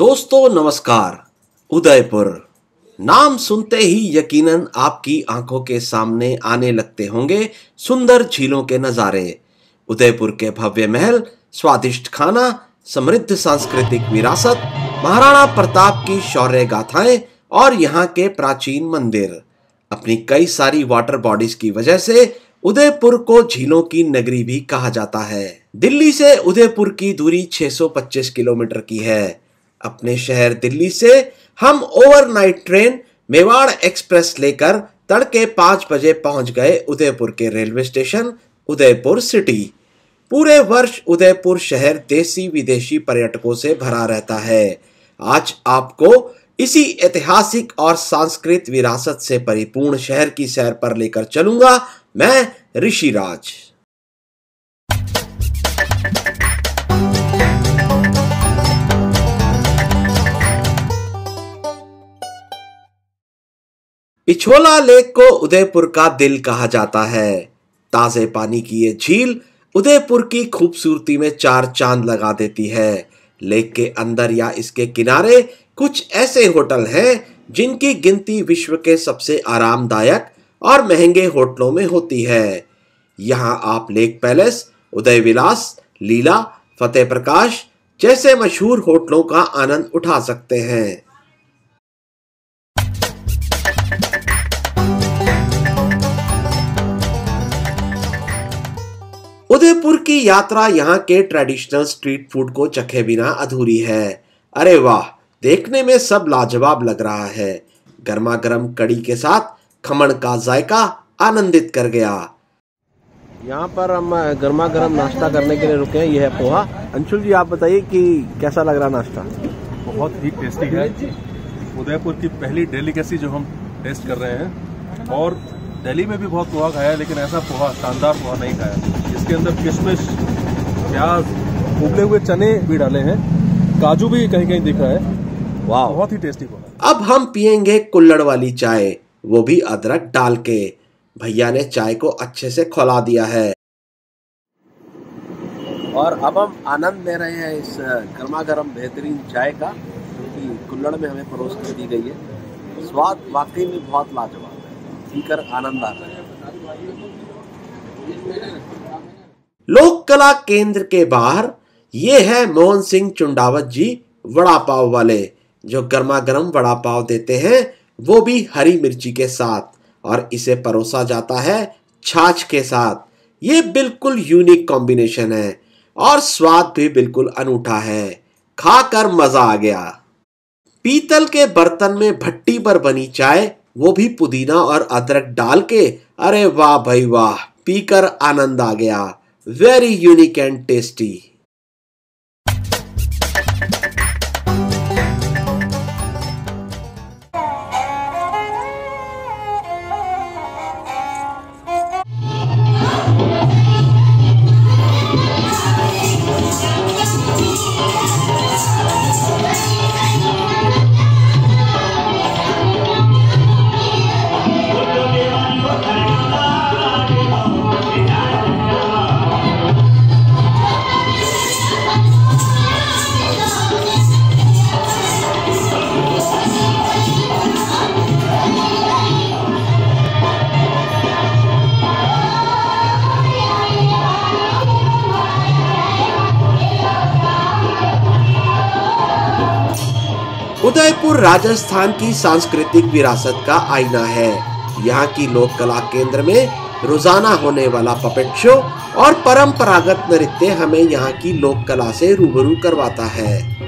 दोस्तों नमस्कार। उदयपुर नाम सुनते ही यकीनन आपकी आंखों के सामने आने लगते होंगे सुंदर झीलों के नजारे। उदयपुर के भव्य महल, स्वादिष्ट खाना, समृद्ध सांस्कृतिक विरासत, महाराणा प्रताप की शौर्य गाथाएं और यहाँ के प्राचीन मंदिर। अपनी कई सारी वाटर बॉडीज की वजह से उदयपुर को झीलों की नगरी भी कहा जाता है। दिल्ली से उदयपुर की दूरी 625 किलोमीटर की है। अपने शहर दिल्ली से हम ओवरनाइट ट्रेन मेवाड़ एक्सप्रेस लेकर तड़के 5 बजे पहुंच गए उदयपुर के रेलवे स्टेशन उदयपुर सिटी। पूरे वर्ष उदयपुर शहर देसी विदेशी पर्यटकों से भरा रहता है। आज आपको इसी ऐतिहासिक और सांस्कृतिक विरासत से परिपूर्ण शहर की सैर पर लेकर चलूंगा मैं ऋषिराज। पिछोला लेक को उदयपुर का दिल कहा जाता है। ताजे पानी की ये झील उदयपुर की खूबसूरती में 4 चांद लगा देती है। लेक के अंदर या इसके किनारे कुछ ऐसे होटल हैं जिनकी गिनती विश्व के सबसे आरामदायक और महंगे होटलों में होती है। यहाँ आप लेक पैलेस, उदय विलास, लीला, फतेह प्रकाश जैसे मशहूर होटलों का आनंद उठा सकते हैं। उदयपुर की यात्रा यहाँ के ट्रेडिशनल स्ट्रीट फूड को चखे बिना अधूरी है। अरे वाह, देखने में सब लाजवाब लग रहा है। गर्मा गर्म कड़ी के साथ खमण का जायका आनंदित कर गया। यहाँ पर हम गर्मा गर्म नाश्ता करने के लिए रुके हैं। यह है पोहा। अंशुल जी, आप बताइए कि कैसा लग रहा नाश्ता? बहुत ही टेस्टी है। उदयपुर की पहली डेलिकेसी जो हम टेस्ट कर रहे हैं। और दिल्ली में भी बहुत पोहा खाया है, लेकिन ऐसा पोहा, शानदार पोहा नहीं खाया। इसके अंदर किशमिश, प्याज, उबले हुए चने भी डाले हैं, काजू भी कहीं कहीं दिख रहा है। वाह, बहुत ही टेस्टी पोहा। अब हम पियेंगे कुल्हड़ वाली चाय, वो भी अदरक डाल के। भैया ने चाय को अच्छे से खौला दिया है और अब हम आनंद ले रहे हैं इस गर्मा गर्म बेहतरीन चाय का, जो कि कुल्हड़ में हमें परोस कर दी गई है। स्वाद वाकई में बहुत लाजवाब है, पीकर आनंद आ रहा है। लोक कला केंद्र के बाहर ये है मोहन सिंह चुंडावत जी वड़ा पाव वाले, जो गर्मा गर्म वड़ा पाव देते हैं, वो भी हरी मिर्ची के साथ, और इसे परोसा जाता है छाछ के साथ। ये बिल्कुल यूनिक कॉम्बिनेशन है और स्वाद भी बिल्कुल अनूठा है। खाकर मजा आ गया। पीतल के बर्तन में भट्टी पर बनी चाय, वो भी पुदीना और अदरक डाल के। अरे वाह भाई वाह, पीकर आनंद आ गया। Very unique and tasty. Udaipur Rajasthan की सांस्कृतिक विरासत का आईना है। यहाँ की लोक कला केंद्र में रोजाना होने वाला पपेट शो और परंपरागत नृत्य हमें यहाँ की लोक कला से रूबरू करवाता है।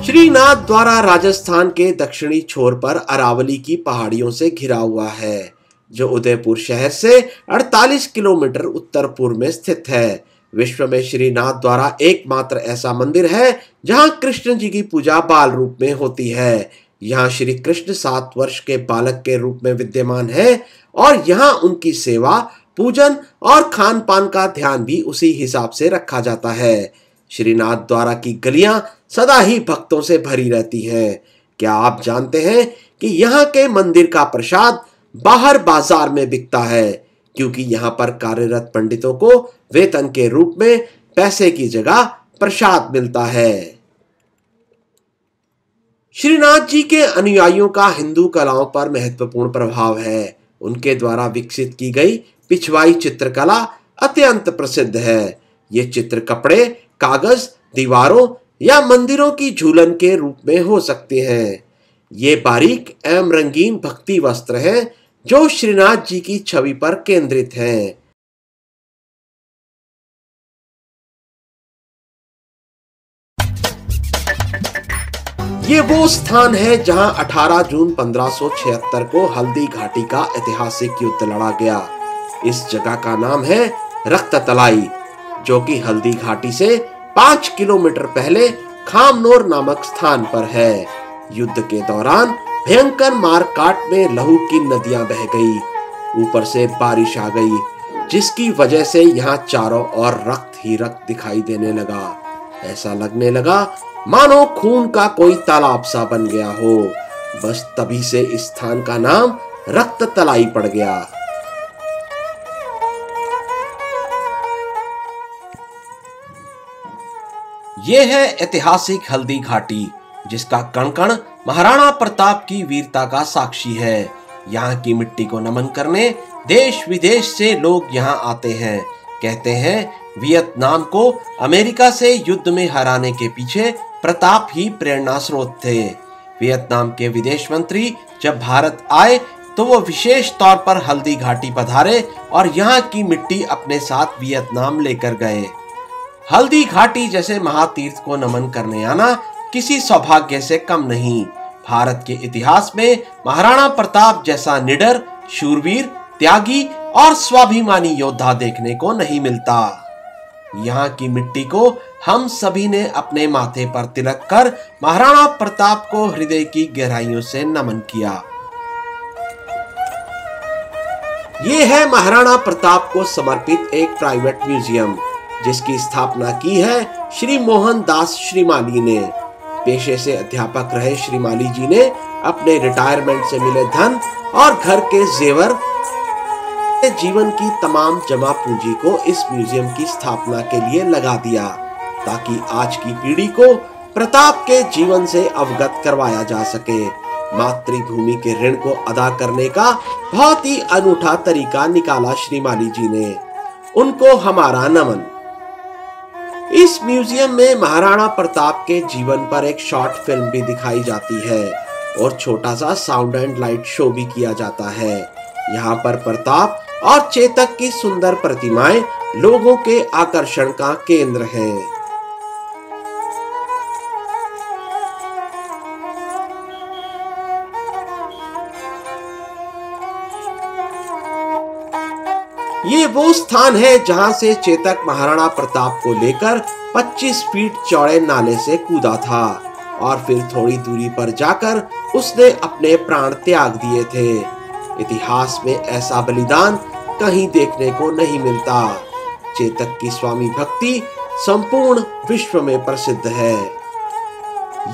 श्रीनाथ द्वारा राजस्थान के दक्षिणी छोर पर अरावली की पहाड़ियों से घिरा हुआ है, जो उदयपुर शहर से 48 किलोमीटर उत्तर पूर्व में स्थित है। विश्व में श्रीनाथ द्वारा एकमात्र ऐसा मंदिर है जहां कृष्ण जी की पूजा बाल रूप में होती है। यहाँ श्री कृष्ण 7 वर्ष के बालक के रूप में विद्यमान है और यहाँ उनकी सेवा पूजन और खान पान का ध्यान भी उसी हिसाब से रखा जाता है। श्रीनाथ द्वारा की गलियां सदा ही भक्तों से भरी रहती हैं। क्या आप जानते हैं कि यहाँ के मंदिर का प्रसाद बाहर बाजार में बिकता है, क्योंकि यहाँ पर कार्यरत पंडितों को वेतन के रूप में पैसे की जगह प्रसाद मिलता है। श्रीनाथ जी के अनुयायियों का हिंदू कलाओं पर महत्वपूर्ण प्रभाव है। उनके द्वारा विकसित की गई पिछवाई चित्रकला अत्यंत प्रसिद्ध है। ये चित्र कपड़े, कागज, दीवारों या मंदिरों की झूलन के रूप में हो सकते हैं। ये बारीक एवं रंगीन भक्ति वस्त्र हैं जो श्रीनाथ जी की छवि पर केंद्रित हैं। ये वो स्थान है जहां 18 जून 1576 को हल्दी घाटी का ऐतिहासिक युद्ध लड़ा गया। इस जगह का नाम है रक्त तलाई, जो कि हल्दी घाटी से 5 किलोमीटर पहले खामनोर नामक स्थान पर है। युद्ध के दौरान भयंकर मारकाट में लहू की नदियां बह गई। ऊपर से बारिश आ गई, जिसकी वजह से यहाँ चारों ओर रक्त ही रक्त दिखाई देने लगा। ऐसा लगने लगा मानो खून का कोई तालाब सा बन गया हो। बस तभी से इस स्थान का नाम रक्त तलाई पड़ गया। यह है ऐतिहासिक हल्दी घाटी, जिसका कण कण महाराणा प्रताप की वीरता का साक्षी है। यहाँ की मिट्टी को नमन करने देश विदेश से लोग यहाँ आते हैं। कहते हैं वियतनाम को अमेरिका से युद्ध में हराने के पीछे प्रताप ही प्रेरणा स्रोत थे। वियतनाम के विदेश मंत्री जब भारत आए तो वो विशेष तौर पर हल्दी घाटी पधारे और यहाँ की मिट्टी अपने साथ वियतनाम लेकर गए। हल्दी घाटी जैसे महातीर्थ को नमन करने आना किसी सौभाग्य से कम नहीं। भारत के इतिहास में महाराणा प्रताप जैसा निडर, शूरवीर, त्यागी और स्वाभिमानी योद्धा देखने को नहीं मिलता। यहाँ की मिट्टी को हम सभी ने अपने माथे पर तिलक कर महाराणा प्रताप को हृदय की गहराइयों से नमन किया। ये है महाराणा प्रताप को समर्पित एक प्राइवेट म्यूजियम, जिसकी स्थापना की है श्री मोहन दास श्रीमाली ने। पेशे से अध्यापक रहे श्रीमाली जी ने अपने रिटायरमेंट से मिले धन और घर के जेवर, जीवन की तमाम जमा पूंजी को इस म्यूजियम की स्थापना के लिए लगा दिया, ताकि आज की पीढ़ी को प्रताप के जीवन से अवगत करवाया जा सके। मातृभूमि के ऋण को अदा करने का बहुत ही अनूठा तरीका निकाला श्रीमाली जी ने। उनको हमारा नमन। इस म्यूजियम में महाराणा प्रताप के जीवन पर एक शॉर्ट फिल्म भी दिखाई जाती है और छोटा सा साउंड एंड लाइट शो भी किया जाता है। यहाँ पर प्रताप और चेतक की सुंदर प्रतिमाएं लोगों के आकर्षण का केंद्र हैं। ये वो स्थान है जहां से चेतक महाराणा प्रताप को लेकर 25 फीट चौड़े नाले से कूदा था और फिर थोड़ी दूरी पर जाकर उसने अपने प्राण त्याग दिए थे। इतिहास में ऐसा बलिदान कहीं देखने को नहीं मिलता। चेतक की स्वामी भक्ति संपूर्ण विश्व में प्रसिद्ध है।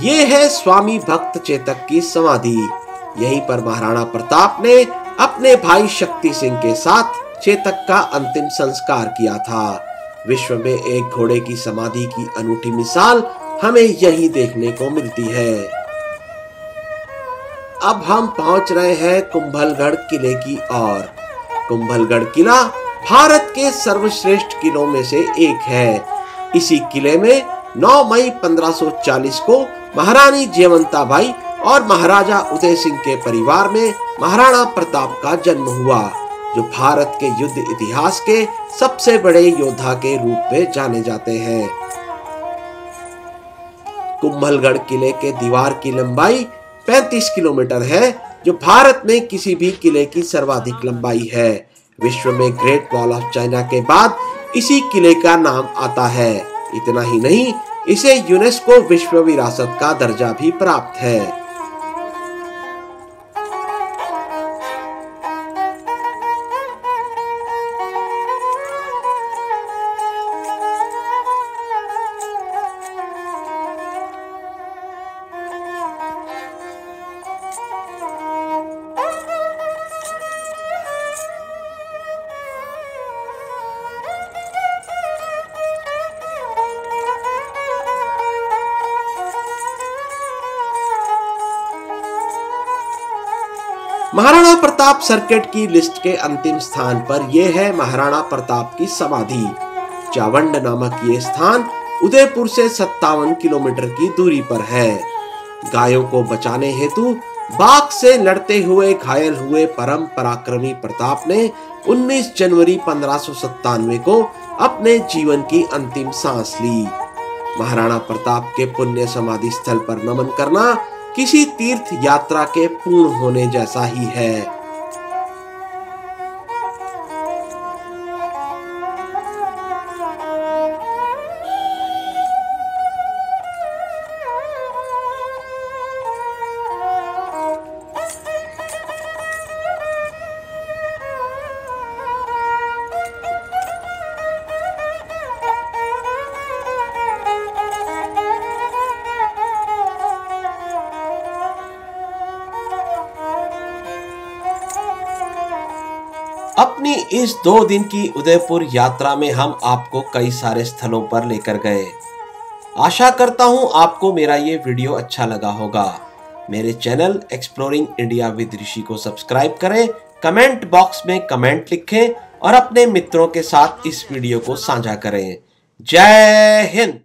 ये है स्वामी भक्त चेतक की समाधि। यहीं पर महाराणा प्रताप ने अपने भाई शक्ति सिंह के साथ चेतक का अंतिम संस्कार किया था। विश्व में एक घोड़े की समाधि की अनूठी मिसाल हमें यहीं देखने को मिलती है। अब हम पहुंच रहे हैं कुंभलगढ़ किले की ओर। कुंभलगढ़ किला भारत के सर्वश्रेष्ठ किलों में से एक है। इसी किले में 9 मई 1540 को महारानी जयवंताबाई और महाराजा उदय सिंह के परिवार में महाराणा प्रताप का जन्म हुआ, जो भारत के युद्ध इतिहास के सबसे बड़े योद्धा के रूप में जाने जाते हैं। कुंभलगढ़ किले के दीवार की लंबाई 35 किलोमीटर है, जो भारत में किसी भी किले की सर्वाधिक लंबाई है। विश्व में ग्रेट वॉल ऑफ चाइना के बाद इसी किले का नाम आता है। इतना ही नहीं, इसे यूनेस्को विश्व विरासत का दर्जा भी प्राप्त है। महाराणा प्रताप सर्किट की लिस्ट के अंतिम स्थान पर यह है महाराणा प्रताप की समाधि। चावंड नामक ये स्थान उदयपुर से 57 किलोमीटर की दूरी पर है। गायों को बचाने हेतु बाघ से लड़ते हुए घायल हुए परम पराक्रमी प्रताप ने 19 जनवरी 1597 को अपने जीवन की अंतिम सांस ली। महाराणा प्रताप के पुण्य समाधि स्थल पर नमन करना किसी तीर्थ यात्रा के पूर्ण होने जैसा ही है। अपनी इस 2 दिन की उदयपुर यात्रा में हम आपको कई सारे स्थलों पर लेकर गए। आशा करता हूं आपको मेरा ये वीडियो अच्छा लगा होगा। मेरे चैनल एक्सप्लोरिंग इंडिया विद ऋषि को सब्सक्राइब करें, कमेंट बॉक्स में कमेंट लिखें और अपने मित्रों के साथ इस वीडियो को साझा करें। जय हिंद।